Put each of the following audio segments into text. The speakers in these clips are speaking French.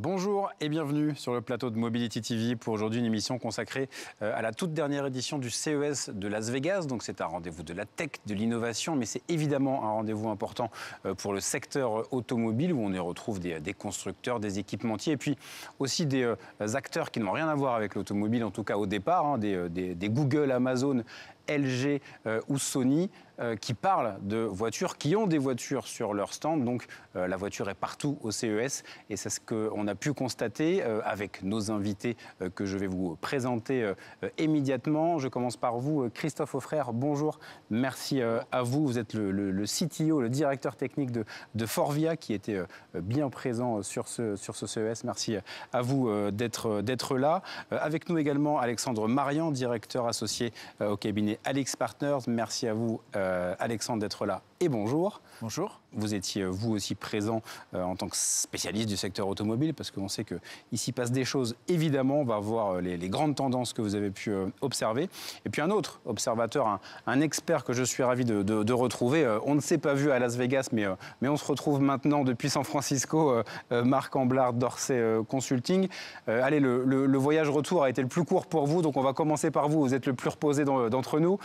Bonjour et bienvenue sur le plateau de Mobility TV pour aujourd'hui une émission consacrée à la toute dernière édition du CES de Las Vegas. Donc c'est un rendez-vous de la tech, de l'innovation, mais c'est évidemment un rendez-vous important pour le secteur automobile où on y retrouve des constructeurs, des équipementiers et puis aussi des acteurs qui n'ont rien à voir avec l'automobile, en tout cas au départ, des Google, Amazon, LG ou Sony qui parlent de voitures, qui ont des voitures sur leur stand. Donc la voiture est partout au CES et c'est ce qu'on a pu constater avec nos invités que je vais vous présenter immédiatement. Je commence par vous, Christophe Auffrère. Bonjour, merci à vous. Vous êtes le CTO, le directeur technique de Forvia qui était bien présent sur ce CES. Merci à vous d'être là. Avec nous également Alexandre Marian, directeur associé au cabinet AlixPartners. Merci à vous, Alexandre, d'être là. Et bonjour. Bonjour. Vous étiez vous aussi présent en tant que spécialiste du secteur automobile, parce qu'on sait qu'ici passe des choses. Évidemment, on va voir les grandes tendances que vous avez pu observer. Et puis un autre observateur, un expert que je suis ravi de retrouver. On ne s'est pas vu à Las Vegas, mais on se retrouve maintenant depuis San Francisco. Marc Amblard d'Orsay Consulting. Allez, le voyage retour a été le plus court pour vous, donc on va commencer par vous. Vous êtes le plus reposé d'entre nous.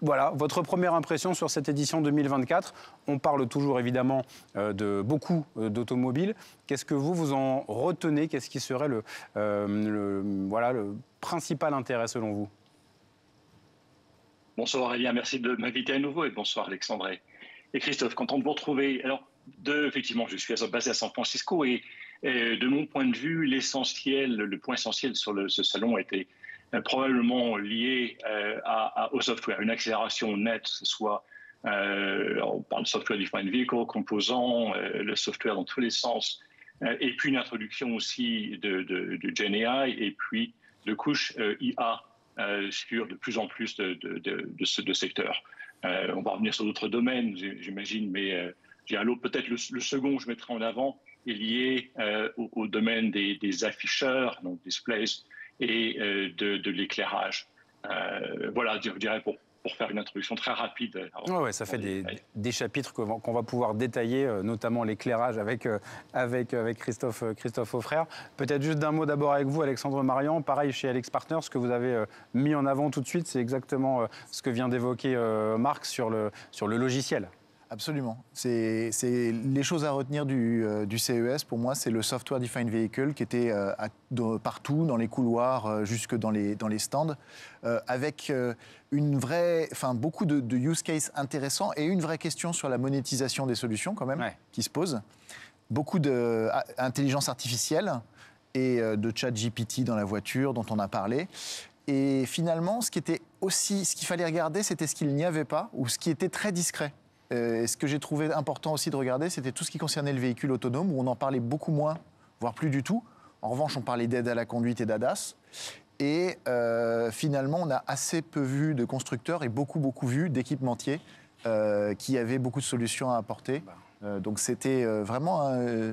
Voilà, votre première impression sur cette édition 2024. On parle toujours évidemment de beaucoup d'automobiles. Qu'est-ce que vous en retenez? Qu'est-ce qui serait le principal intérêt selon vous? Bonsoir Aurélien, merci de m'inviter à nouveau et bonsoir Alexandre et Christophe. Content de vous retrouver. Alors, effectivement, je suis basé à San Francisco et de mon point de vue, le point essentiel sur ce salon était probablement lié au software, une accélération nette, que ce soit on parle de software defined vehicle, composants, le software dans tous les sens, et puis une introduction aussi de Gen AI et puis de couches IA sur de plus en plus de secteurs. On va revenir sur d'autres domaines, j'imagine, mais peut-être le second que je mettrai en avant est lié au domaine des afficheurs, donc displays, et de l'éclairage. Voilà, je dirais pour faire une introduction très rapide. Ouais, ça fait des chapitres qu'on va pouvoir détailler, notamment l'éclairage avec Christophe Auffrère. Peut-être juste d'un mot d'abord avec vous, Alexandre Marian. Pareil, chez AlixPartners, ce que vous avez mis en avant tout de suite, c'est exactement ce que vient d'évoquer Marc sur le logiciel. Absolument. C'est les choses à retenir du CES, pour moi, c'est le Software Defined Vehicle qui était partout, dans les couloirs, jusque dans les stands, avec beaucoup de use cases intéressants et une vraie question sur la monétisation des solutions quand même, qui se pose. Beaucoup d'intelligence artificielle et de chat GPT dans la voiture dont on a parlé. Et finalement, ce qu'il fallait regarder, c'était ce qu'il n'y avait pas ou ce qui était très discret. Ce que j'ai trouvé important aussi de regarder, c'était tout ce qui concernait le véhicule autonome, où on en parlait beaucoup moins, voire plus du tout. En revanche, on parlait d'aide à la conduite et d'ADAS. Et finalement, on a assez peu vu de constructeurs et beaucoup vu d'équipementiers qui avaient beaucoup de solutions à apporter. Donc c'était vraiment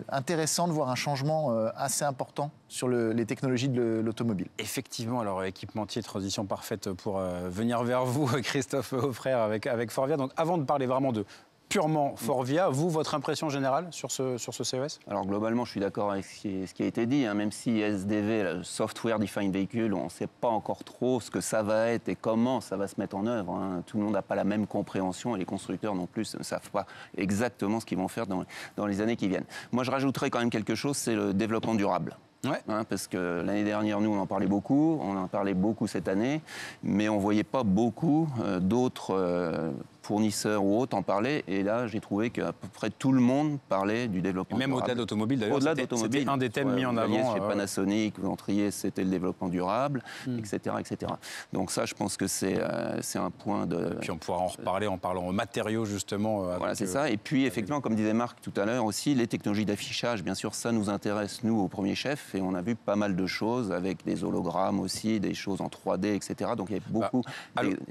intéressant de voir un changement assez important sur les technologies de l'automobile. Effectivement, alors équipementier, transition parfaite pour venir vers vous, Christophe Auffrère, avec Forvia. Donc avant de parler vraiment de purement Forvia, vous, votre impression générale sur ce CES? Alors globalement, je suis d'accord avec ce qui a été dit, même si SDV, le Software Defined Vehicle, on ne sait pas encore trop ce que ça va être et comment ça va se mettre en œuvre. Tout le monde n'a pas la même compréhension et les constructeurs non plus ne savent pas exactement ce qu'ils vont faire dans les années qui viennent. Moi, je rajouterais quand même quelque chose, c'est le développement durable. Ouais. Parce que l'année dernière, nous, on en parlait beaucoup, on en parlait beaucoup cette année, mais on ne voyait pas beaucoup d'autres fournisseurs ou autres en parlaient. Et là, j'ai trouvé qu'à peu près tout le monde parlait du développement durable. Même au-delà d'automobile, d'ailleurs, c'était un des thèmes mis en avant. Chez Panasonic, Ventrier, c'était le développement durable, etc., etc. Donc ça, je pense que c'est un point de... Et puis on pourra en reparler en parlant matériaux, justement. Voilà, c'est ça. Et puis, effectivement, comme disait Marc tout à l'heure aussi, les technologies d'affichage, bien sûr, ça nous intéresse, nous, au premier chef. Et on a vu pas mal de choses avec des hologrammes aussi, des choses en 3D, etc. Donc il y a beaucoup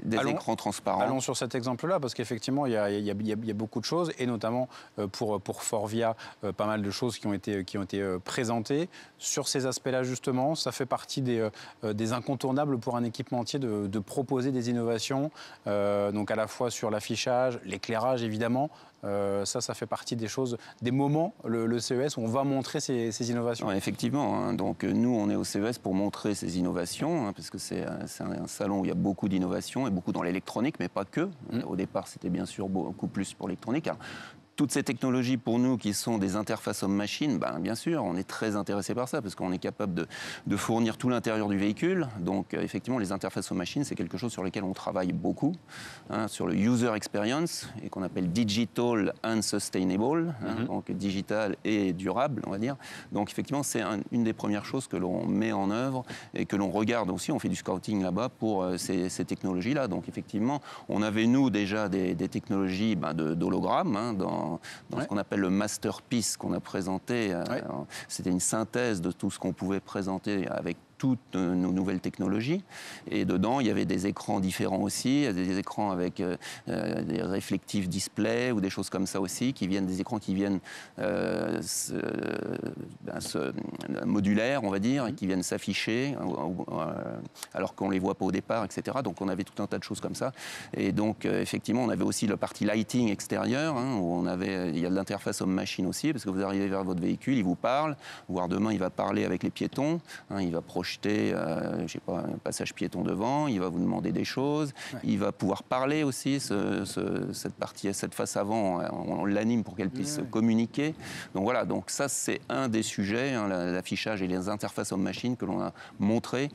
des écrans transparents. Allons sur cet exemple-là, parce qu'effectivement, il y a beaucoup de choses, et notamment pour Forvia, pas mal de choses qui ont été présentées. Sur ces aspects-là, justement, ça fait partie des incontournables pour un équipementier de proposer des innovations, donc à la fois sur l'affichage, l'éclairage, évidemment. Ça fait partie des choses, des moments, le CES, où on va montrer ces innovations. Ouais, effectivement, hein. Donc nous, on est au CES pour montrer ces innovations, hein, parce que c'est un salon où il y a beaucoup d'innovations, et beaucoup dans l'électronique, mais pas que. Au départ, c'était bien sûr beaucoup plus pour l'électronique. Toutes ces technologies pour nous qui sont des interfaces homme-machine, bien sûr, on est très intéressé par ça parce qu'on est capable de fournir tout l'intérieur du véhicule. Donc effectivement, les interfaces homme-machine, c'est quelque chose sur lequel on travaille beaucoup, hein, sur le user experience, et qu'on appelle digital and sustainable, hein, donc digital et durable, on va dire. Donc effectivement, c'est une des premières choses que l'on met en œuvre et que l'on regarde aussi. On fait du scouting là-bas pour ces technologies-là. Donc effectivement, on avait nous déjà des technologies d'hologrammes, hein, dans ce qu'on appelle le masterpiece qu'on a présenté. C'était une synthèse de tout ce qu'on pouvait présenter avec toutes nos nouvelles technologies. Et dedans, il y avait des écrans différents aussi, des écrans avec des reflective displays ou des choses comme ça aussi, des écrans qui viennent modulaires, on va dire, et qui viennent s'afficher alors qu'on ne les voit pas au départ, etc. Donc on avait tout un tas de choses comme ça. Et donc effectivement, on avait aussi la partie lighting extérieur, hein, où il y a de l'interface homme-machine aussi, parce que vous arrivez vers votre véhicule, il vous parle, voire demain il va parler avec les piétons, hein, il va projeter je sais pas, un passage piéton devant, il va vous demander des choses, il va pouvoir parler aussi, cette face avant, on l'anime pour qu'elle puisse communiquer. Donc voilà, donc ça c'est un des sujets, hein, l'affichage et les interfaces homme-machine que l'on a montré.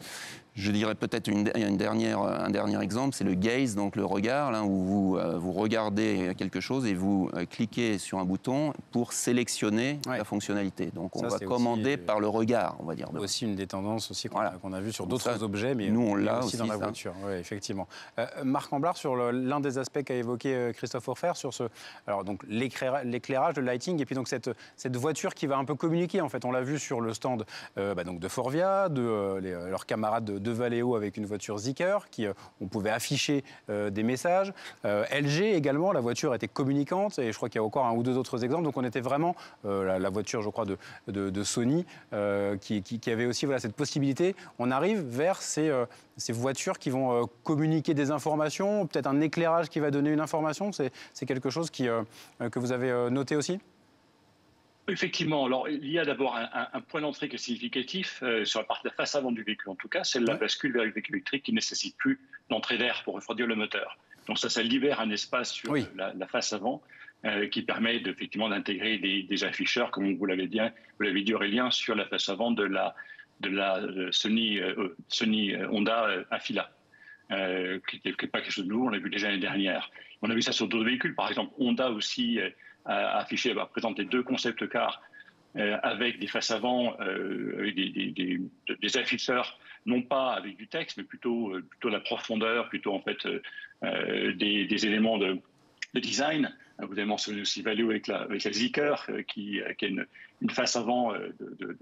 Je dirais peut-être un dernier exemple, c'est le gaze, donc le regard, là, où vous regardez quelque chose et vous cliquez sur un bouton pour sélectionner la fonctionnalité. Donc on va commander par le regard, on va dire. Aussi une des tendances aussi qu'on a vu sur d'autres objets, mais nous on l'a aussi dans la voiture. Oui, effectivement. Marc Amblard, sur l'un des aspects qu'a évoqué Christophe Hofer, sur donc l'éclairage, le lighting, et puis donc cette voiture qui va un peu communiquer. En fait, on l'a vu sur le stand donc de Forvia, leurs camarades de Valeo avec une voiture Zeekr, on pouvait afficher des messages. LG également, la voiture était communicante, et je crois qu'il y a encore un ou deux autres exemples. Donc on était vraiment, la voiture, je crois, de Sony, qui avait aussi cette possibilité. On arrive vers ces voitures qui vont communiquer des informations, peut-être un éclairage qui va donner une information. C'est quelque chose que vous avez noté aussi ? Effectivement. Alors, il y a d'abord un point d'entrée qui est significatif sur la partie de la face avant du véhicule, en tout cas, c'est la bascule vers le véhicule électrique qui ne nécessite plus d'entrée d'air pour refroidir le moteur. Donc ça libère un espace sur la face avant qui permet effectivement d'intégrer des afficheurs, comme vous l'avez dit Aurélien, sur la face avant de la Sony Honda Afeela. Qui n'est pas quelque chose de nouveau, on l'a vu déjà l'année dernière. On a vu ça sur d'autres véhicules, par exemple Honda aussi a présenté 2 concept cars avec des faces avant, avec des afficheurs, non pas avec du texte, mais plutôt la profondeur, plutôt en fait des éléments de design. Vous avez mentionné aussi Valeo avec la Zeekr, qui a une face avant de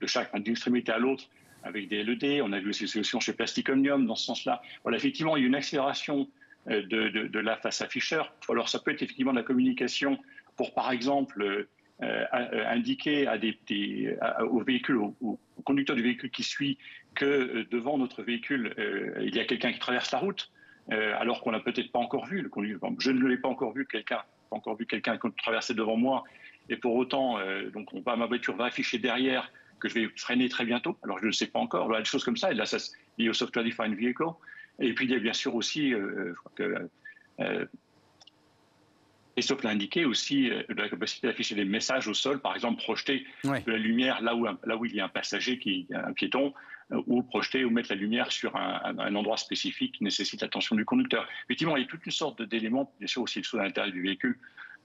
chaque d'une extrémité à l'autre, avec des LED. On a vu aussi des solutions chez Plastic Omnium dans ce sens-là. Voilà, effectivement, il y a une accélération de la face afficheur. Alors, ça peut être effectivement de la communication pour, par exemple, indiquer au véhicule, au conducteur du véhicule qui suit, que devant notre véhicule, il y a quelqu'un qui traverse la route, alors qu'on n'a peut-être pas encore vu le conducteur. Je ne l'ai pas encore vu quelqu'un traverser devant moi, et pour autant, donc ma voiture va afficher derrière que je vais freiner très bientôt. Alors je ne le sais pas encore. Voilà, des choses comme ça. Et là, ça c'est lié au Software Defined Vehicle. Et puis il y a bien sûr aussi, je crois que Christophe l'a indiqué aussi, la capacité d'afficher des messages au sol, par exemple projeter de la lumière là où il y a un passager, un piéton, ou projeter ou mettre la lumière sur un endroit spécifique qui nécessite l'attention du conducteur. Effectivement, il y a toute une sorte d'éléments, bien sûr aussi à l'intérieur du véhicule,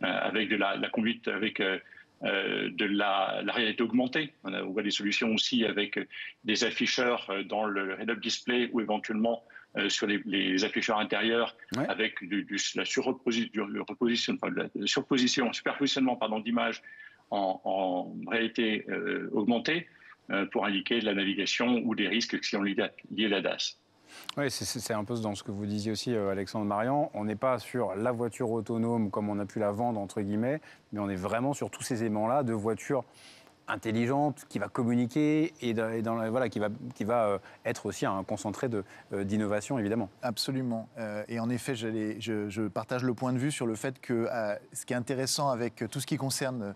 avec de la conduite, avec de la réalité augmentée. On voit des solutions aussi avec des afficheurs dans le head-up display ou éventuellement sur les afficheurs intérieurs avec la superpositionnement d'images en réalité augmentée pour indiquer de la navigation ou des risques qui sont liés à la DAS. Oui, c'est un peu dans ce que vous disiez aussi, Alexandre Marian. On n'est pas sur la voiture autonome comme on a pu la vendre, entre guillemets, mais on est vraiment sur tous ces éléments-là de voiture intelligente, qui va communiquer et voilà, qui va être aussi un concentré d'innovation, évidemment. Absolument. Et en effet, je partage le point de vue sur le fait que ce qui est intéressant avec tout ce qui concerne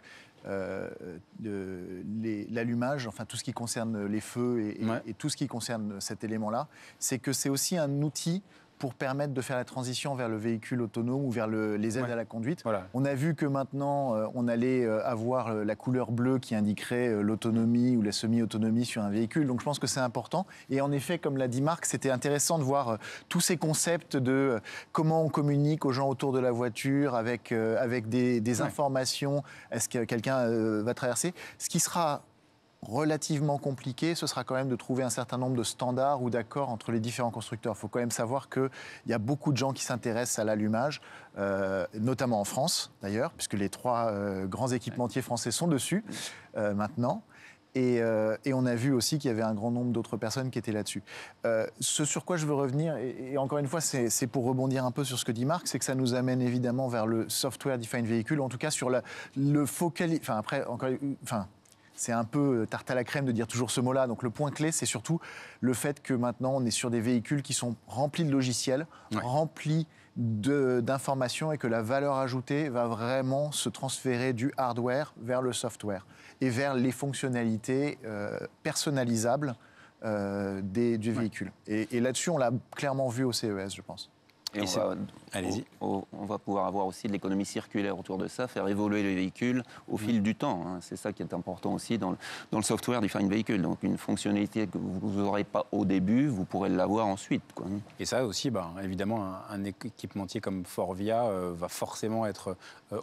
l'allumage, enfin tout ce qui concerne les feux et tout ce qui concerne cet élément-là, c'est que c'est aussi un outil pour permettre de faire la transition vers le véhicule autonome ou vers les aides à la conduite. Voilà. On a vu que maintenant, on allait avoir la couleur bleue qui indiquerait l'autonomie ou la semi-autonomie sur un véhicule. Donc je pense que c'est important. Et en effet, comme l'a dit Marc, c'était intéressant de voir tous ces concepts de comment on communique aux gens autour de la voiture avec des informations. Est-ce que quelqu'un va traverser ? Ce qui sera relativement compliqué, ce sera quand même de trouver un certain nombre de standards ou d'accords entre les différents constructeurs. Il faut quand même savoir qu'il y a beaucoup de gens qui s'intéressent à l'allumage, notamment en France d'ailleurs, puisque les 3 grands équipementiers français sont dessus maintenant. Et on a vu aussi qu'il y avait un grand nombre d'autres personnes qui étaient là-dessus. Ce sur quoi je veux revenir, et encore une fois, c'est pour rebondir un peu sur ce que dit Marc, c'est que ça nous amène évidemment vers le software defined vehicle, en tout cas sur le focus. Enfin, après, c'est un peu tarte à la crème de dire toujours ce mot-là. Donc le point clé, c'est surtout le fait que maintenant, on est sur des véhicules qui sont remplis de logiciels, remplis d'informations, et que la valeur ajoutée va vraiment se transférer du hardware vers le software et vers les fonctionnalités personnalisables du véhicule. Et là-dessus, on l'a clairement vu au CES, je pense. Et on va pouvoir avoir aussi de l'économie circulaire autour de ça, faire évoluer les véhicules au fil du temps. Hein. C'est ça qui est important aussi dans le software defined vehicle. Donc une fonctionnalité que vous n'aurez pas au début, vous pourrez l'avoir ensuite, quoi. Et ça aussi, évidemment, un équipementier comme Forvia va forcément être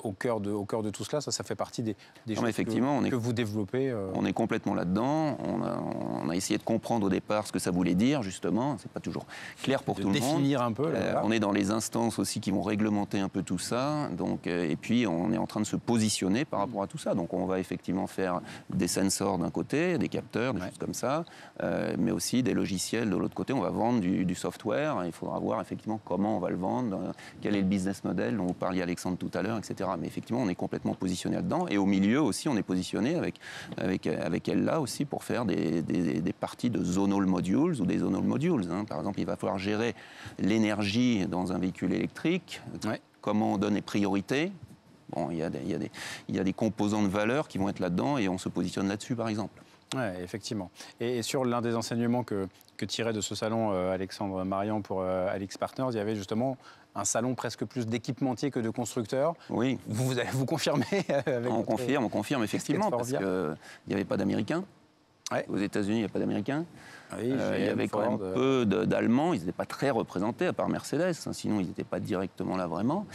au cœur de tout cela. Ça fait partie des choses que vous développez. On est complètement là-dedans. On a essayé de comprendre au départ ce que ça voulait dire, justement. C'est pas toujours clair pour tout le monde. Définir un peu. On est dans les instances aussi qui vont réglementer un peu tout ça. Donc, et puis, on est en train de se positionner par rapport à tout ça. Donc, on va effectivement faire des sensors d'un côté, des capteurs, des choses comme ça, mais aussi des logiciels de l'autre côté. On va vendre du software. Il faudra voir effectivement comment on va le vendre, quel est le business model dont vous parliez, Alexandre, tout à l'heure, etc. Mais effectivement, on est complètement positionné là-dedans. Et au milieu aussi, on est positionné avec elle là aussi pour faire des parties de zonal modules ou des zonal modules. Hein. Par exemple, il va falloir gérer l'énergie dans un véhicule électrique, comment on donne les priorités. Bon, il y a des composants de valeur qui vont être là-dedans et on se positionne là-dessus, par exemple. Oui, effectivement. Et sur l'un des enseignements que tirait de ce salon Alexandre Marian pour Alix Partners, il y avait justement un salon presque plus d'équipementiers que de constructeurs. Oui. Vous confirmez On confirme effectivement, parce qu'il n'y avait pas d'Américains. Ouais. Aux États-Unis, il n'y a pas d'Américains. Oui, il y avait quand même peu d'Allemands. Ils n'étaient pas très représentés, à part Mercedes. Sinon, ils n'étaient pas directement là, vraiment.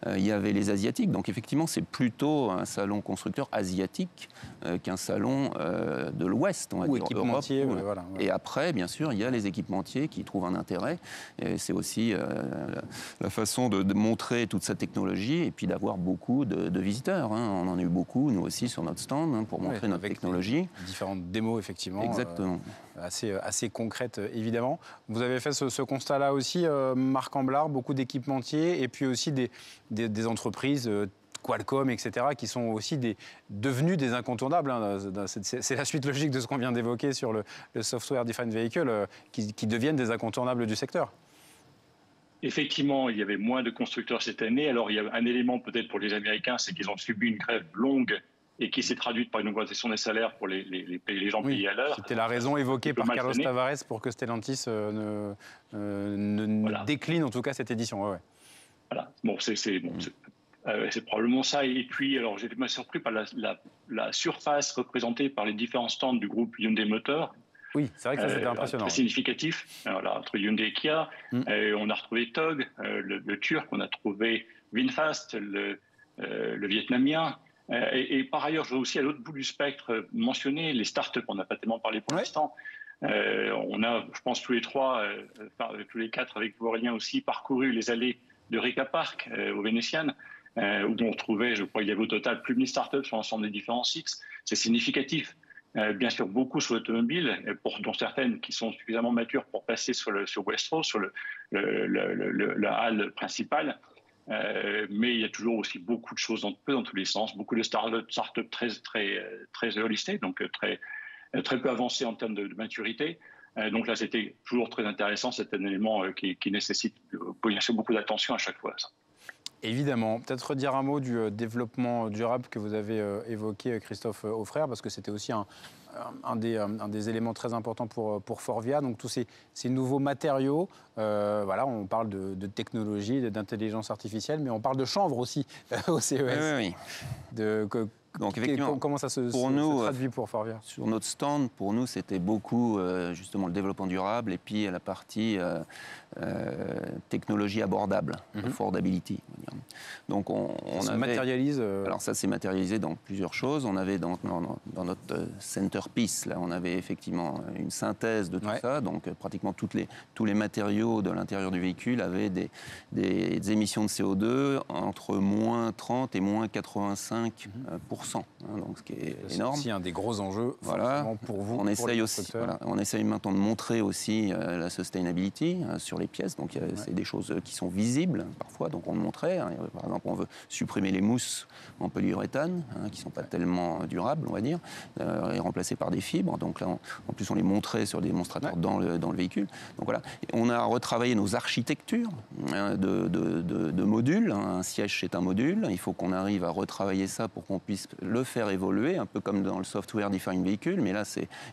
Il y avait les Asiatiques. Donc, effectivement, c'est plutôt un salon constructeur asiatique qu'un salon de l'Ouest, on va dire, Europe. Voilà. Et après, bien sûr, il y a les équipementiers qui trouvent un intérêt. Et c'est aussi la façon de montrer toute cette technologie et puis d'avoir beaucoup de visiteurs. Hein. On en a eu beaucoup, nous aussi, sur notre stand, pour montrer notre technologie. Différentes démos, effectivement. Exactement. Assez concrète, évidemment. Vous avez fait ce constat-là aussi, Marc Amblard, beaucoup d'équipementiers et puis aussi des entreprises, Qualcomm, etc., qui sont aussi devenus des incontournables. Hein. C'est la suite logique de ce qu'on vient d'évoquer sur le software defined vehicle, qui deviennent des incontournables du secteur. Effectivement, il y avait moins de constructeurs cette année. Alors, il y a un élément peut-être pour les Américains, c'est qu'ils ont subi une grève longue et qui s'est traduite par une augmentation des salaires pour les gens payés à l'heure. C'était la raison évoquée par Carlos Tavares pour que Stellantis ne décline en tout cas cette édition. Ouais. Voilà, bon, c'est probablement ça. Et puis, alors, j'ai été surpris par la surface représentée par les différents stands du groupe Hyundai Motor. Oui, c'est vrai que ça c'était impressionnant. Très significatif. Voilà, entre Hyundai et Kia, on a retrouvé TOG, le Turc, on a trouvé VinFast, le Vietnamien. Et par ailleurs, je veux aussi à l'autre bout du spectre mentionner les startups. On n'a pas tellement parlé pour l'instant. On a, je pense, tous les quatre, avec vous, Aurélien aussi, parcouru les allées de Rika Park au Vénitian, où on trouvait, je crois, il y avait au total plus de 1000 startups sur l'ensemble des différents sites. C'est significatif. Bien sûr, beaucoup sur l'automobile, dont certaines qui sont suffisamment matures pour passer sur Westro, sur la halle principale. Mais il y a toujours aussi beaucoup de choses peu dans tous les sens, beaucoup de start-up très early stage, donc très peu avancées en termes de maturité. Donc là, c'était toujours très intéressant. C'est un élément qui nécessite bien sûr beaucoup d'attention à chaque fois. Ça. Évidemment. Peut-être redire un mot du développement durable que vous avez évoqué, Christophe Auffrère, parce que c'était aussi un des éléments très importants pour Forvia. Donc tous ces nouveaux matériaux, voilà, on parle de technologie, d'intelligence artificielle, mais on parle de chanvre aussi au CES. Oui. Donc effectivement, comment ça se traduit pour Forvia? Sur notre stand, pour nous, c'était beaucoup justement le développement durable et puis la partie technologie abordable, affordability. Donc ça se matérialise. Alors ça s'est matérialisé dans plusieurs choses. On avait dans notre centerpiece, là, on avait effectivement une synthèse de tout ça. Donc pratiquement tous les matériaux de l'intérieur du véhicule avaient des émissions de CO2 entre moins 30 et moins 85%. Donc, ce qui est énorme. C'est aussi un des gros enjeux pour vous. On essaye aussi. On essaye maintenant de montrer aussi la sustainability sur les pièces. Donc c'est des choses qui sont visibles parfois. Donc on le montrait. Par exemple, on veut supprimer les mousses en polyuréthane qui ne sont pas tellement durables, on va dire, et remplacer par des fibres. Donc là, en plus, on les montrait sur des démonstrateurs dans le véhicule. Donc voilà. Et on a retravaillé nos architectures de modules. Un siège, c'est un module. Il faut qu'on arrive à retravailler ça pour qu'on puisse le faire évoluer, un peu comme dans le software defined vehicle, mais là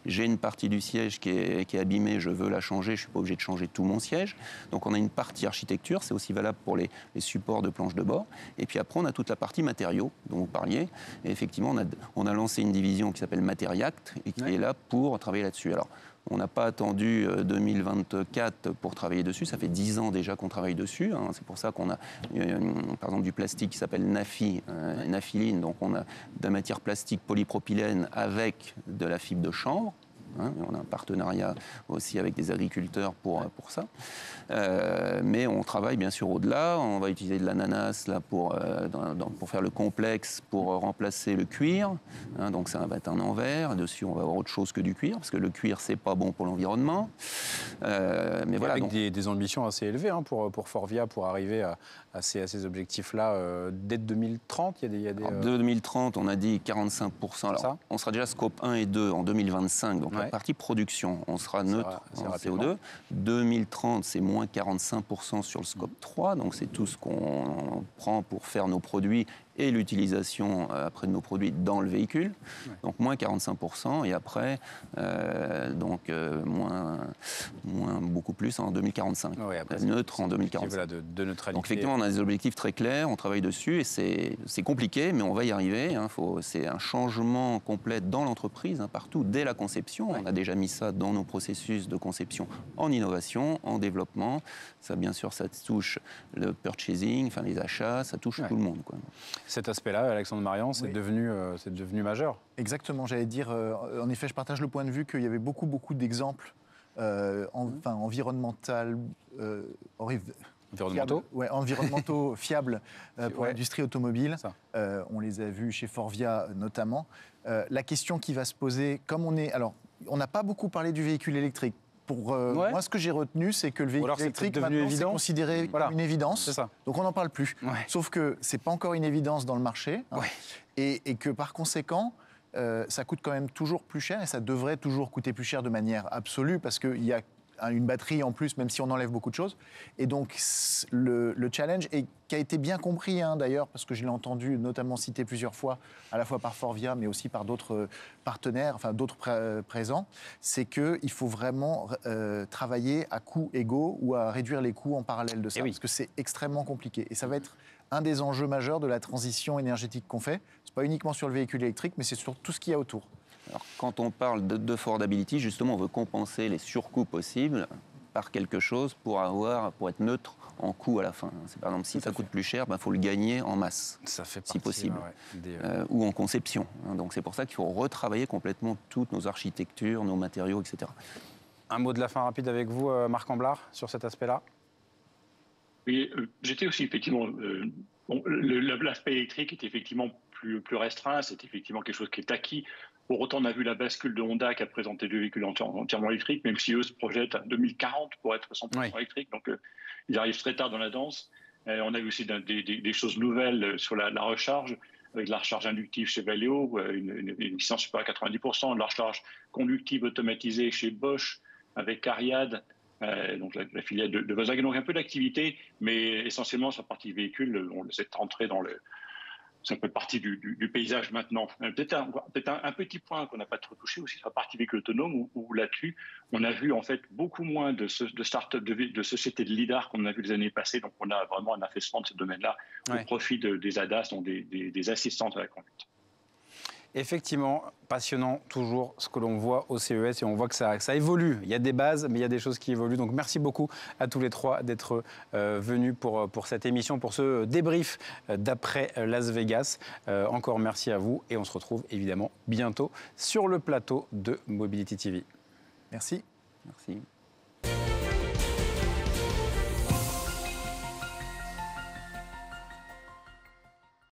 j'ai une partie du siège qui est abîmée, je veux la changer, je ne suis pas obligé de changer tout mon siège. Donc on a une partie architecture, c'est aussi valable pour les supports de planche de bord. Et puis après on a toute la partie matériaux dont vous parliez. Et effectivement on a lancé une division qui s'appelle Materiact et qui est là pour travailler là-dessus. Alors on n'a pas attendu 2024 pour travailler dessus. Ça fait 10 ans déjà qu'on travaille dessus. C'est pour ça qu'on a, par exemple, du plastique qui s'appelle naphthyline. Donc, on a de la matière plastique polypropylène avec de la fibre de chanvre. On a un partenariat aussi avec des agriculteurs pour ça. Mais on travaille bien sûr au-delà. On va utiliser de l'ananas là, pour faire le complexe, pour remplacer le cuir. Donc ça va être un envers. Dessus, on va avoir autre chose que du cuir, parce que le cuir, c'est pas bon pour l'environnement. Mais voilà, avec des ambitions assez élevées pour Forvia, pour arriver à ces objectifs-là dès 2030. Il y a des Alors, 2030, on a dit 45%. Alors, on sera déjà scope 1 et 2 en 2025. Donc la partie production, on sera neutre en CO2. 2030, c'est moins 45% sur le scope 3. Donc c'est tout ce qu'on prend pour faire nos produits et l'utilisation après de nos produits dans le véhicule. Donc moins 45%. Et après, moins beaucoup plus en 2045. Neutre en 2045. Voilà, de neutralité. Donc effectivement, on a des objectifs très clairs, on travaille dessus et c'est compliqué, mais on va y arriver. C'est un changement complet dans l'entreprise, partout, dès la conception. On a déjà mis ça dans nos processus de conception en innovation, en développement. Ça, bien sûr, ça touche le purchasing, enfin les achats, ça touche tout le monde, quoi. Cet aspect-là, Alexandre Marian, c'est devenu majeur. Exactement, j'allais dire, en effet, je partage le point de vue qu'il y avait beaucoup d'exemples environnementaux fiables pour l'industrie automobile. On les a vus chez Forvia notamment. La question qui va se poser, on n'a pas beaucoup parlé du véhicule électrique. Moi, ce que j'ai retenu, c'est que le véhicule électrique, maintenant, c'est considéré comme une évidence. Donc, on n'en parle plus. Sauf que ce n'est pas encore une évidence dans le marché. Et que, par conséquent, ça coûte quand même toujours plus cher. Et ça devrait toujours coûter plus cher de manière absolue, parce qu'il y a une batterie en plus, même si on enlève beaucoup de choses. Et donc, le challenge, et qui a été bien compris d'ailleurs, parce que je l'ai entendu notamment cité plusieurs fois, à la fois par Forvia, mais aussi par d'autres partenaires, enfin d'autres présents, c'est qu'il faut vraiment travailler à coûts égaux ou à réduire les coûts en parallèle de ça, parce que c'est extrêmement compliqué. Et ça va être un des enjeux majeurs de la transition énergétique qu'on fait. Ce n'est pas uniquement sur le véhicule électrique, mais c'est sur tout ce qu'il y a autour. Alors, quand on parle d'affordability, justement, on veut compenser les surcoûts possibles par quelque chose pour être neutre en coût à la fin. Par exemple, si ça coûte plus cher, faut le gagner en masse, si possible, ou en conception. Donc c'est pour ça qu'il faut retravailler complètement toutes nos architectures, nos matériaux, etc. Un mot de la fin rapide avec vous, Marc Amblard, sur cet aspect-là. Oui, j'étais aussi effectivement... l'aspect électrique est effectivement plus restreint, c'est effectivement quelque chose qui est acquis. Pour autant, on a vu la bascule de Honda qui a présenté 2 véhicules entièrement électriques, même si eux se projettent à 2040 pour être 100% électriques. Donc, ils arrivent très tard dans la danse. On a vu aussi des choses nouvelles sur la recharge, avec de la recharge inductive chez Valeo, une licence supérieure à 90%, de la recharge conductive automatisée chez Bosch, avec Cariad, donc la filiale de Volkswagen. Donc un peu d'activité, mais essentiellement sur la partie véhicule, on essaie de rentrer dans le... C'est un peu partie du paysage maintenant. Peut-être un petit point qu'on n'a pas trop touché aussi sur la partie véhicule autonome, où là-dessus, on a vu en fait beaucoup moins de start-up, de sociétés de lidar qu'on a vu les années passées. Donc on a vraiment un affaissement de ce domaine-là au profit des ADAS, donc des assistantes à la conduite. Effectivement, passionnant toujours ce que l'on voit au CES et on voit que ça évolue. Il y a des bases, mais il y a des choses qui évoluent. Donc merci beaucoup à tous les trois d'être venus pour cette émission, pour ce débrief d'après Las Vegas. Encore merci à vous et on se retrouve évidemment bientôt sur le plateau de Mobility TV. Merci. Merci.